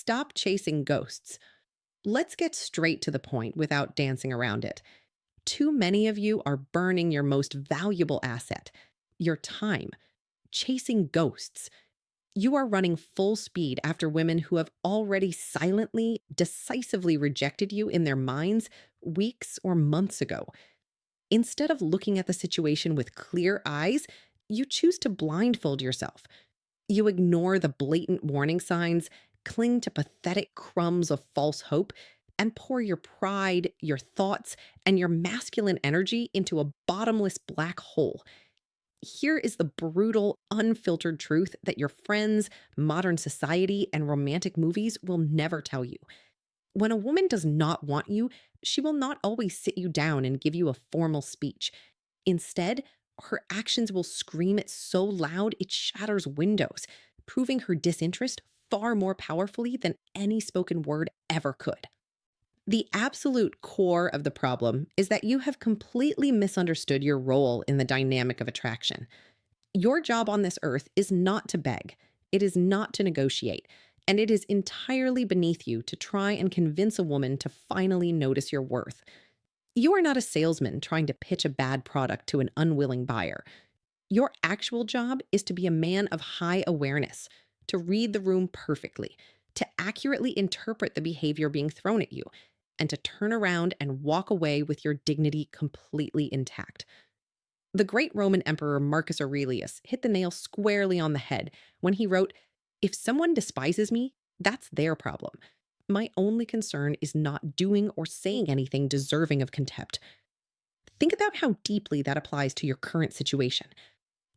stop chasing ghosts. Let's get straight to the point without dancing around it. Too many of you are burning your most valuable asset, your time, chasing ghosts. You are running full speed after women who have already silently, decisively rejected you in their minds weeks or months ago. Instead of looking at the situation with clear eyes, you choose to blindfold yourself. You ignore the blatant warning signs, cling to pathetic crumbs of false hope, and pour your pride, your thoughts, and your masculine energy into a bottomless black hole. Here is the brutal, unfiltered truth that your friends, modern society, and romantic movies will never tell you. When a woman does not want you, she will not always sit you down and give you a formal speech. Instead, her actions will scream it so loud it shatters windows, proving her disinterest far more powerfully than any spoken word ever could. The absolute core of the problem is that you have completely misunderstood your role in the dynamic of attraction. Your job on this earth is not to beg, it is not to negotiate, and it is entirely beneath you to try and convince a woman to finally notice your worth. You are not a salesman trying to pitch a bad product to an unwilling buyer. Your actual job is to be a man of high awareness, to read the room perfectly, to accurately interpret the behavior being thrown at you, and to turn around and walk away with your dignity completely intact. The great Roman Emperor Marcus Aurelius hit the nail squarely on the head when he wrote, "If someone despises me, that's their problem. My only concern is not doing or saying anything deserving of contempt." Think about how deeply that applies to your current situation.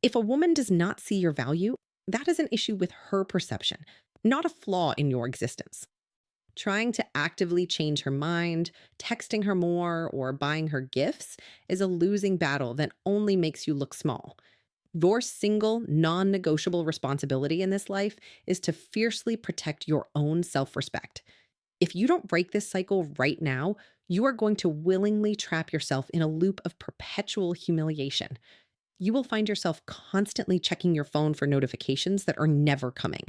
If a woman does not see your value, that is an issue with her perception, not a flaw in your existence. Trying to actively change her mind, texting her more, or buying her gifts is a losing battle that only makes you look small. Your single, non negotiable responsibility in this life is to fiercely protect your own self respect. If you don't break this cycle right now, you are going to willingly trap yourself in a loop of perpetual humiliation. You will find yourself constantly checking your phone for notifications that are never coming,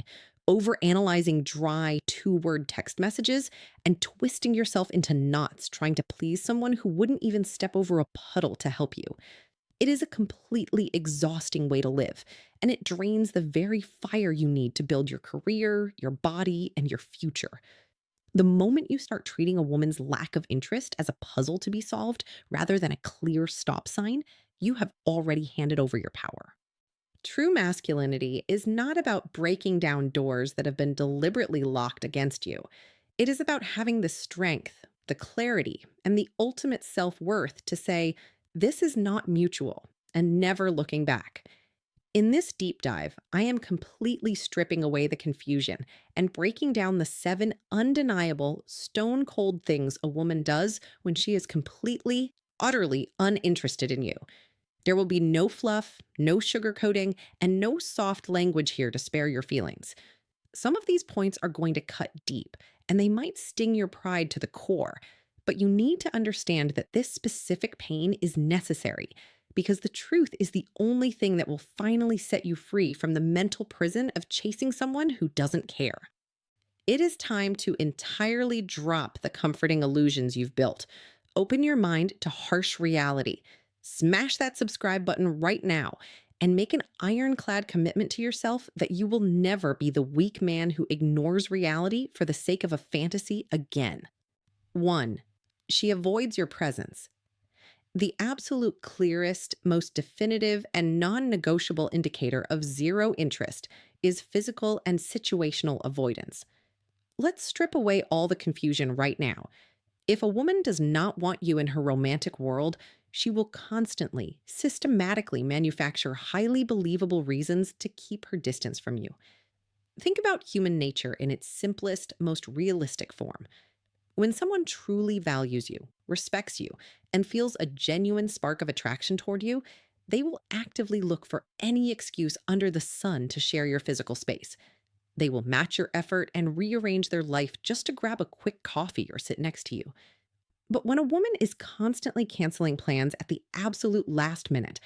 overanalyzing dry two-word text messages, and twisting yourself into knots trying to please someone who wouldn't even step over a puddle to help you. It is a completely exhausting way to live, and it drains the very fire you need to build your career, your body, and your future. The moment you start treating a woman's lack of interest as a puzzle to be solved rather than a clear stop sign, you have already handed over your power. True masculinity is not about breaking down doors that have been deliberately locked against you. It is about having the strength, the clarity, and the ultimate self-worth to say, "This is not mutual," and never looking back. In this deep dive, I am completely stripping away the confusion and breaking down the 7 undeniable, stone cold things a woman does when she is completely, utterly uninterested in you. There will be no fluff, no sugarcoating, and no soft language here to spare your feelings. Some of these points are going to cut deep, and they might sting your pride to the core, but you need to understand that this specific pain is necessary, because the truth is the only thing that will finally set you free from the mental prison of chasing someone who doesn't care. It is time to entirely drop the comforting illusions you've built. Open your mind to harsh reality. Smash that subscribe button right now and make an ironclad commitment to yourself that you will never be the weak man who ignores reality for the sake of a fantasy again. 1. She avoids your presence. The absolute clearest, most definitive, and non-negotiable indicator of zero interest is physical and situational avoidance. Let's strip away all the confusion right now. If a woman does not want you in her romantic world, she will constantly, systematically manufacture highly believable reasons to keep her distance from you. Think about human nature in its simplest, most realistic form. When someone truly values you, respects you, and feels a genuine spark of attraction toward you, they will actively look for any excuse under the sun to share your physical space. They will match your effort and rearrange their life just to grab a quick coffee or sit next to you. But when a woman is constantly canceling plans at the absolute last minute,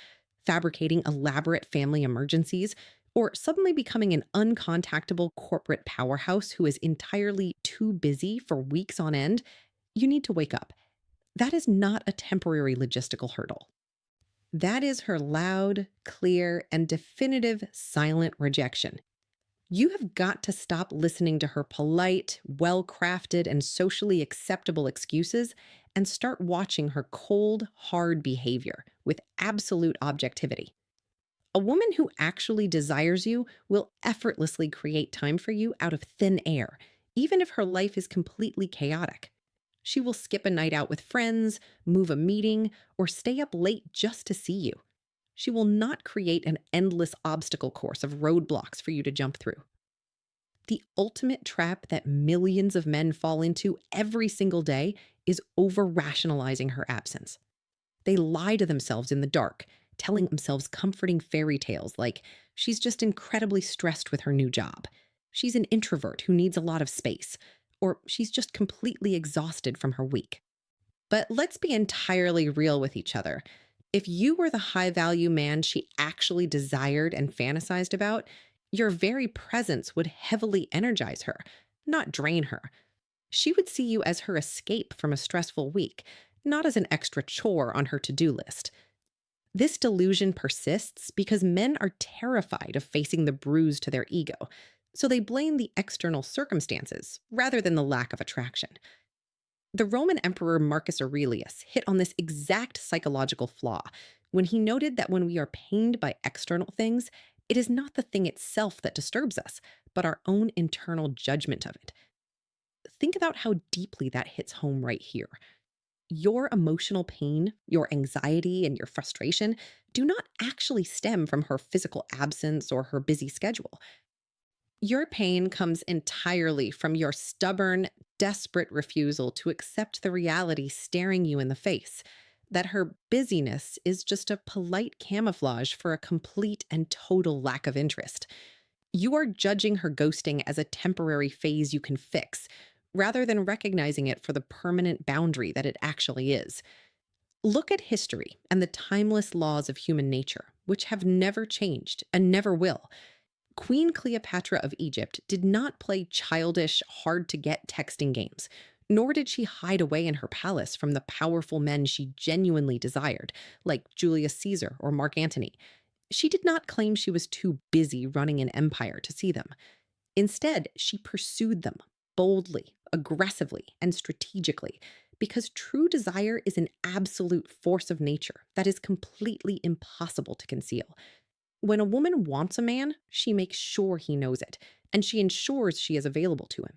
fabricating elaborate family emergencies, or suddenly becoming an uncontactable corporate powerhouse who is entirely too busy for weeks on end, you need to wake up. That is not a temporary logistical hurdle. That is her loud, clear, and definitive silent rejection. You have got to stop listening to her polite, well crafted, and socially acceptable excuses and start watching her cold, hard behavior with absolute objectivity. A woman who actually desires you will effortlessly create time for you out of thin air, even if her life is completely chaotic. She will skip a night out with friends, move a meeting, or stay up late just to see you. She will not create an endless obstacle course of roadblocks for you to jump through. The ultimate trap that millions of men fall into every single day is over rationalizing her absence. They lie to themselves in the dark, telling themselves comforting fairy tales like, she's just incredibly stressed with her new job. She's an introvert who needs a lot of space. Or she's just completely exhausted from her week. But let's be entirely real with each other. If you were the high value man she actually desired and fantasized about, your very presence would heavily energize her, not drain her. She would see you as her escape from a stressful week, not as an extra chore on her to do list. This delusion persists because men are terrified of facing the bruise to their ego, so they blame the external circumstances rather than the lack of attraction. The Roman Emperor Marcus Aurelius hit on this exact psychological flaw when he noted that when we are pained by external things, it is not the thing itself that disturbs us, but our own internal judgment of it. Think about how deeply that hits home right here. Your emotional pain, your anxiety, and your frustration do not actually stem from her physical absence or her busy schedule. Your pain comes entirely from your stubborn, desperate refusal to accept the reality staring you in the face, that her busyness is just a polite camouflage for a complete and total lack of interest. You are judging her ghosting as a temporary phase you can fix, rather than recognizing it for the permanent boundary that it actually is. Look at history and the timeless laws of human nature, which have never changed and never will. Queen Cleopatra of Egypt did not play childish, hard to get texting games, nor did she hide away in her palace from the powerful men she genuinely desired, like Julius Caesar or Mark Antony. She did not claim she was too busy running an empire to see them. Instead, she pursued them boldly, aggressively, and strategically, because true desire is an absolute force of nature that is completely impossible to conceal. When a woman wants a man, she makes sure he knows it, and she ensures she is available to him.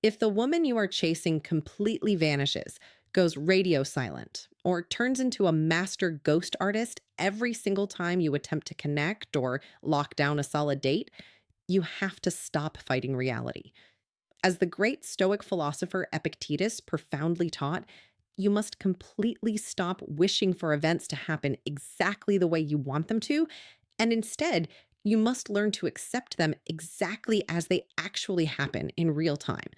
If the woman you are chasing completely vanishes, goes radio silent, or turns into a master ghost artist every single time you attempt to connect or lock down a solid date, you have to stop fighting reality. As the great Stoic philosopher Epictetus profoundly taught, you must completely stop wishing for events to happen exactly the way you want them to, and instead, you must learn to accept them exactly as they actually happen in real time.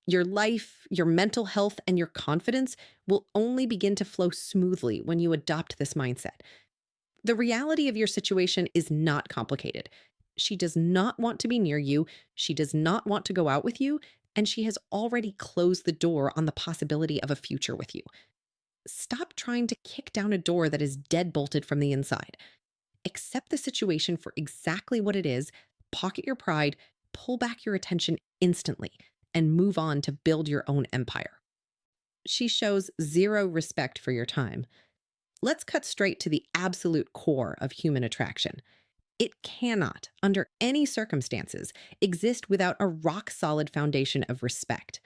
Your life, your mental health, and your confidence will only begin to flow smoothly when you adopt this mindset. The reality of your situation is not complicated. She does not want to be near you, she does not want to go out with you, and she has already closed the door on the possibility of a future with you. Stop trying to kick down a door that is deadbolted from the inside. Accept the situation for exactly what it is, pocket your pride, pull back your attention instantly, and move on to build your own empire. She shows zero respect for your time. Let's cut straight to the absolute core of human attraction. It cannot, under any circumstances, exist without a rock-solid foundation of respect.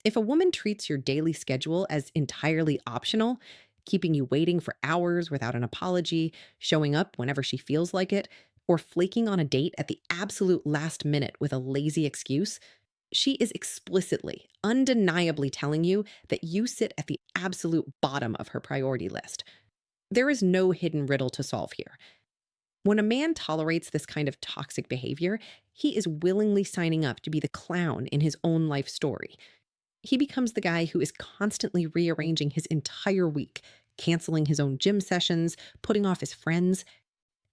If a woman treats your daily schedule as entirely optional, keeping you waiting for hours without an apology, showing up whenever she feels like it, or flaking on a date at the absolute last minute with a lazy excuse, she is explicitly, undeniably telling you that you sit at the absolute bottom of her priority list. There is no hidden riddle to solve here. When a man tolerates this kind of toxic behavior, he is willingly signing up to be the clown in his own life story. He becomes the guy who is constantly rearranging his entire week, canceling his own gym sessions, putting off his friends.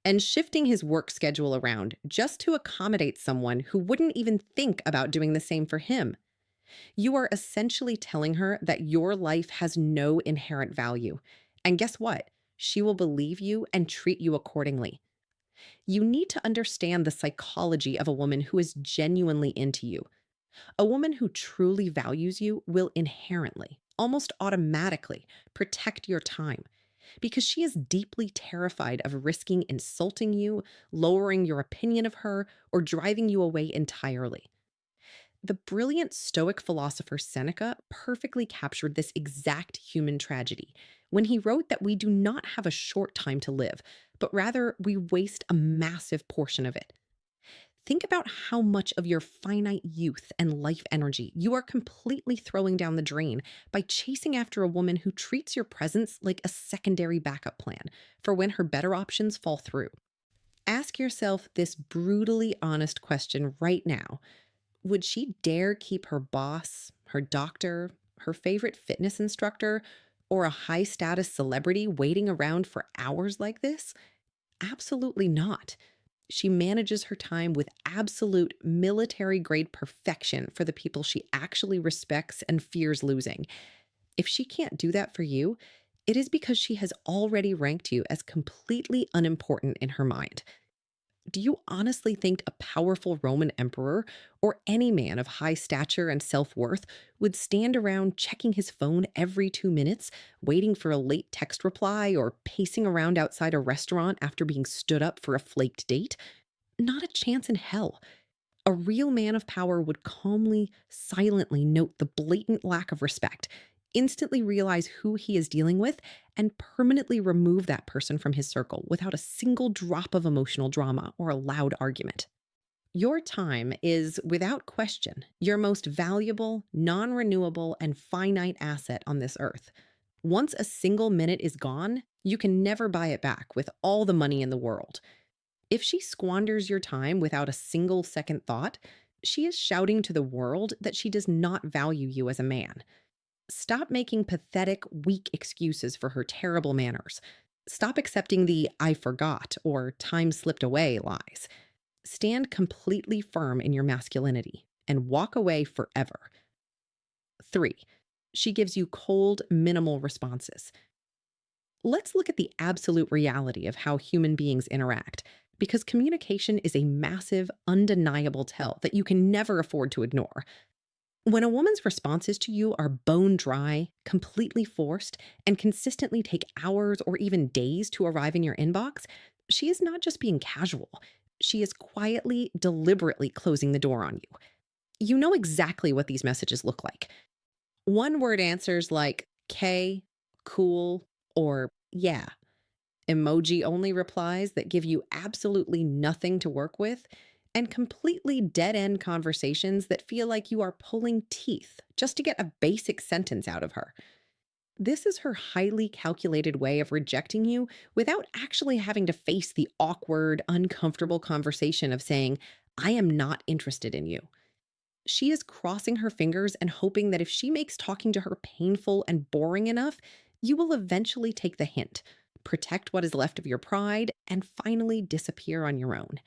and shifting his work schedule around just to accommodate someone who wouldn't even think about doing the same for him. You are essentially telling her that your life has no inherent value. And guess what? She will believe you and treat you accordingly. You need to understand the psychology of a woman who is genuinely into you. A woman who truly values you will inherently, almost automatically, protect your time because she is deeply terrified of risking insulting you, lowering your opinion of her, or driving you away entirely. The brilliant Stoic philosopher Seneca perfectly captured this exact human tragedy when he wrote that we do not have a short time to live, but rather we waste a massive portion of it. Think about how much of your finite youth and life energy you are completely throwing down the drain by chasing after a woman who treats your presence like a secondary backup plan for when her better options fall through. Ask yourself this brutally honest question right now. Would she dare keep her boss, her doctor, her favorite fitness instructor, or a high status celebrity waiting around for hours like this? Absolutely not. She manages her time with absolute military grade perfection for the people she actually respects and fears losing. If she can't do that for you, it is because she has already ranked you as completely unimportant in her mind. Do you honestly think a powerful Roman emperor or any man of high stature and self worth would stand around checking his phone every 2 minutes, waiting for a late text reply, or pacing around outside a restaurant after being stood up for a flaked date? Not a chance in hell. A real man of power would calmly, silently note the blatant lack of respect, instantly realize who he is dealing with, and permanently remove that person from his circle without a single drop of emotional drama or a loud argument. Your time is, without question, your most valuable, non renewable, and finite asset on this earth. Once a single minute is gone, you can never buy it back with all the money in the world. If she squanders your time without a single second thought, she is shouting to the world that she does not value you as a man. Stop making pathetic, weak excuses for her terrible manners. Stop accepting the "I forgot" or "time slipped away" lies. Stand completely firm in your masculinity and walk away forever. 3. She gives you cold, minimal responses. Let's look at the absolute reality of how human beings interact, because communication is a massive, undeniable tell that you can never afford to ignore. When a woman's responses to you are bone dry, completely forced, and consistently take hours or even days to arrive in your inbox, she is not just being casual. She is quietly, deliberately closing the door on you. You know exactly what these messages look like. One word answers like "K," "cool," or "yeah." Emoji only replies that give you absolutely nothing to work with, and completely dead end conversations that feel like you are pulling teeth just to get a basic sentence out of her. This is her highly calculated way of rejecting you without actually having to face the awkward, uncomfortable conversation of saying, "I am not interested in you." She is crossing her fingers and hoping that if she makes talking to her painful and boring enough, you will eventually take the hint, protect what is left of your pride, and finally disappear on your own.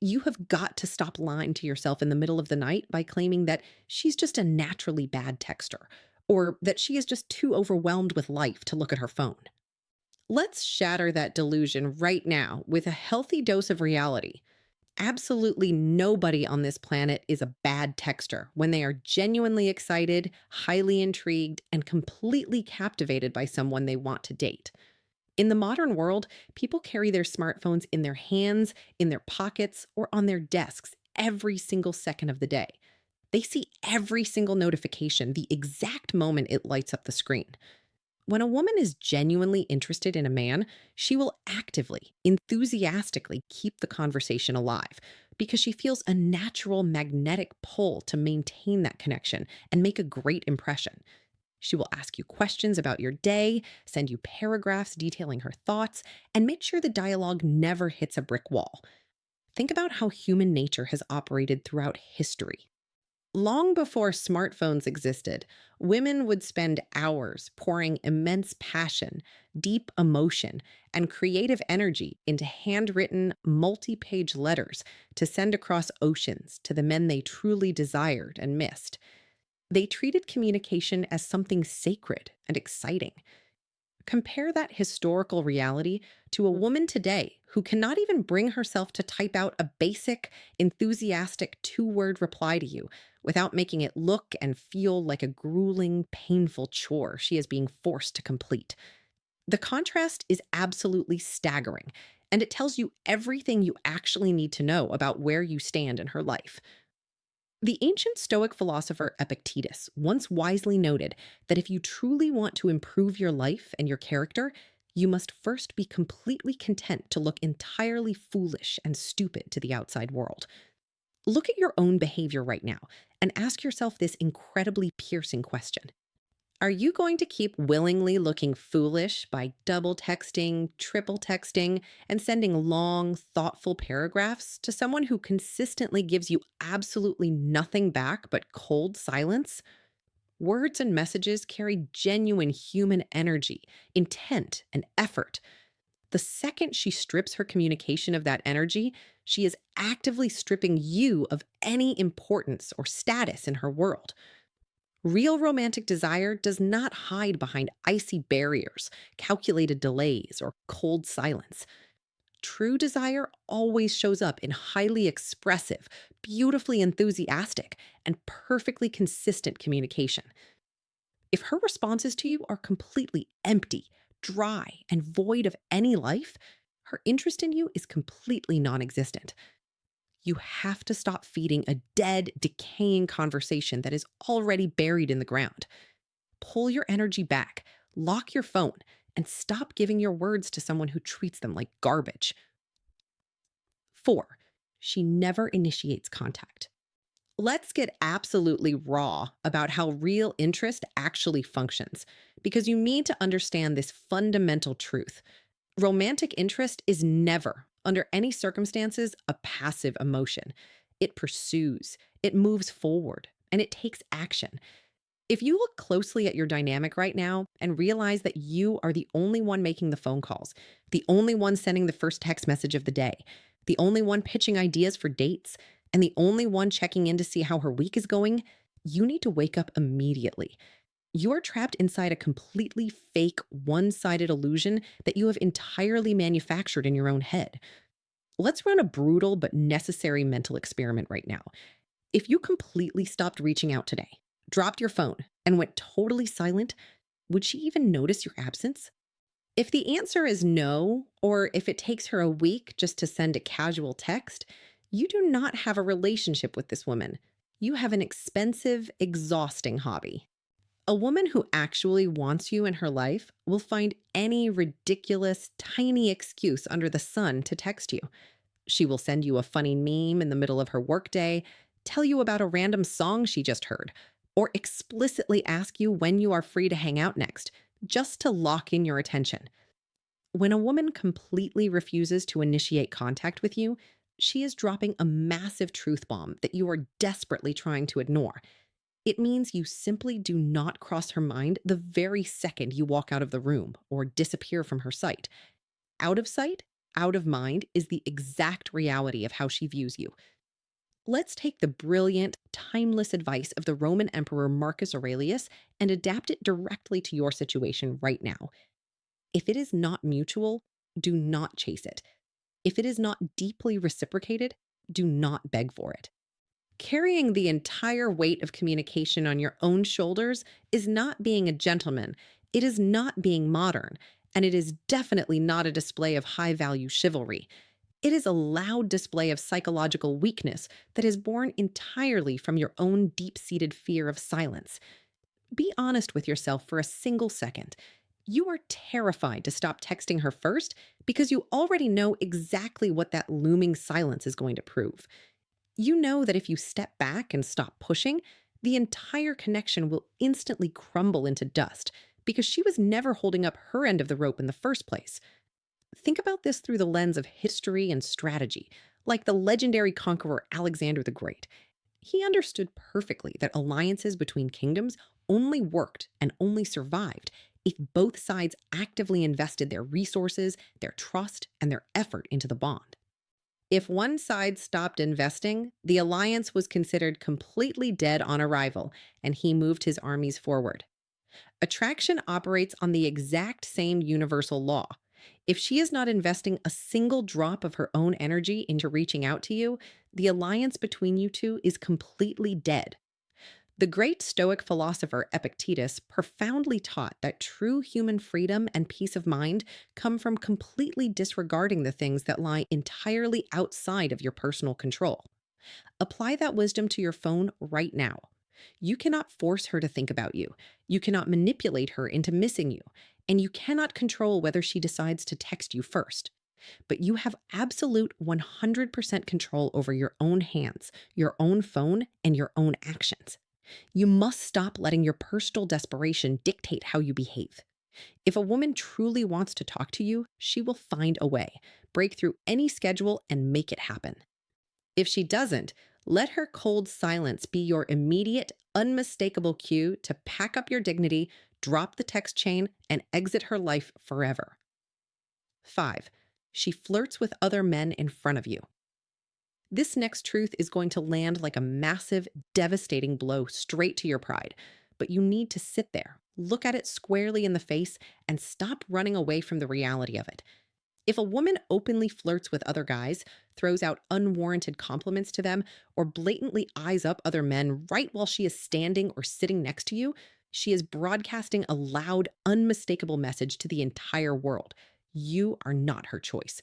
You have got to stop lying to yourself in the middle of the night by claiming that she's just a naturally bad texter, or that she is just too overwhelmed with life to look at her phone. Let's shatter that delusion right now with a healthy dose of reality. Absolutely nobody on this planet is a bad texter when they are genuinely excited, highly intrigued, and completely captivated by someone they want to date. In the modern world, people carry their smartphones in their hands, in their pockets, or on their desks every single second of the day. They see every single notification the exact moment it lights up the screen. When a woman is genuinely interested in a man, she will actively, enthusiastically keep the conversation alive because she feels a natural magnetic pull to maintain that connection and make a great impression. She will ask you questions about your day, send you paragraphs detailing her thoughts, and make sure the dialogue never hits a brick wall. Think about how human nature has operated throughout history. Long before smartphones existed, women would spend hours pouring immense passion, deep emotion, and creative energy into handwritten, multi page letters to send across oceans to the men they truly desired and missed. They treated communication as something sacred and exciting. Compare that historical reality to a woman today who cannot even bring herself to type out a basic, enthusiastic two-word reply to you without making it look and feel like a grueling, painful chore she is being forced to complete. The contrast is absolutely staggering, and it tells you everything you actually need to know about where you stand in her life. The ancient Stoic philosopher Epictetus once wisely noted that if you truly want to improve your life and your character, you must first be completely content to look entirely foolish and stupid to the outside world. Look at your own behavior right now and ask yourself this incredibly piercing question. Are you going to keep willingly looking foolish by double texting, triple texting, and sending long, thoughtful paragraphs to someone who consistently gives you absolutely nothing back but cold silence? Words and messages carry genuine human energy, intent, and effort. The second she strips her communication of that energy, she is actively stripping you of any importance or status in her world. Real romantic desire does not hide behind icy barriers, calculated delays, or cold silence. True desire always shows up in highly expressive, beautifully enthusiastic, and perfectly consistent communication. If her responses to you are completely empty, dry, and void of any life, her interest in you is completely non existent. You have to stop feeding a dead, decaying conversation that is already buried in the ground. Pull your energy back, lock your phone, and stop giving your words to someone who treats them like garbage. 4. She never initiates contact. Let's get absolutely raw about how real interest actually functions, because you need to understand this fundamental truth. Romantic interest is never, under any circumstances, a passive emotion. It pursues, it moves forward, and it takes action. If you look closely at your dynamic right now and realize that you are the only one making the phone calls, the only one sending the first text message of the day, the only one pitching ideas for dates, and the only one checking in to see how her week is going, you need to wake up immediately. You are trapped inside a completely fake, one sided illusion that you have entirely manufactured in your own head. Let's run a brutal but necessary mental experiment right now. If you completely stopped reaching out today, dropped your phone, and went totally silent, would she even notice your absence? If the answer is no, or if it takes her a week just to send a casual text, you do not have a relationship with this woman. You have an expensive, exhausting hobby. A woman who actually wants you in her life will find any ridiculous, tiny excuse under the sun to text you. She will send you a funny meme in the middle of her workday, tell you about a random song she just heard, or explicitly ask you when you are free to hang out next, just to lock in your attention. When a woman completely refuses to initiate contact with you, she is dropping a massive truth bomb that you are desperately trying to ignore. It means you simply do not cross her mind the very second you walk out of the room or disappear from her sight. Out of sight, out of mind is the exact reality of how she views you. Let's take the brilliant, timeless advice of the Roman Emperor Marcus Aurelius and adapt it directly to your situation right now. If it is not mutual, do not chase it. If it is not deeply reciprocated, do not beg for it. Carrying the entire weight of communication on your own shoulders is not being a gentleman, it is not being modern, and it is definitely not a display of high value chivalry. It is a loud display of psychological weakness that is born entirely from your own deep seated fear of silence. Be honest with yourself for a single second. You are terrified to stop texting her first because you already know exactly what that looming silence is going to prove. You know that if you step back and stop pushing, the entire connection will instantly crumble into dust because she was never holding up her end of the rope in the first place. Think about this through the lens of history and strategy, like the legendary conqueror Alexander the Great. He understood perfectly that alliances between kingdoms only worked and only survived if both sides actively invested their resources, their trust, and their effort into the bond. If one side stopped investing, the alliance was considered completely dead on arrival, and he moved his armies forward. Attraction operates on the exact same universal law. If she is not investing a single drop of her own energy into reaching out to you, the alliance between you two is completely dead. The great Stoic philosopher Epictetus profoundly taught that true human freedom and peace of mind come from completely disregarding the things that lie entirely outside of your personal control. Apply that wisdom to your phone right now. You cannot force her to think about you. You cannot manipulate her into missing you. And you cannot control whether she decides to text you first. But you have absolute 100% control over your own hands, your own phone, and your own actions. You must stop letting your personal desperation dictate how you behave. If a woman truly wants to talk to you, she will find a way, break through any schedule, and make it happen. If she doesn't, let her cold silence be your immediate, unmistakable cue to pack up your dignity, drop the text chain, and exit her life forever. 5. She flirts with other men in front of you. This next truth is going to land like a massive, devastating blow straight to your pride, but you need to sit there, look at it squarely in the face, and stop running away from the reality of it. If a woman openly flirts with other guys, throws out unwarranted compliments to them, or blatantly eyes up other men right while she is standing or sitting next to you, she is broadcasting a loud, unmistakable message to the entire world. You are not her choice.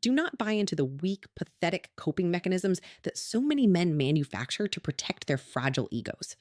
Do not buy into the weak, pathetic coping mechanisms that so many men manufacture to protect their fragile egos.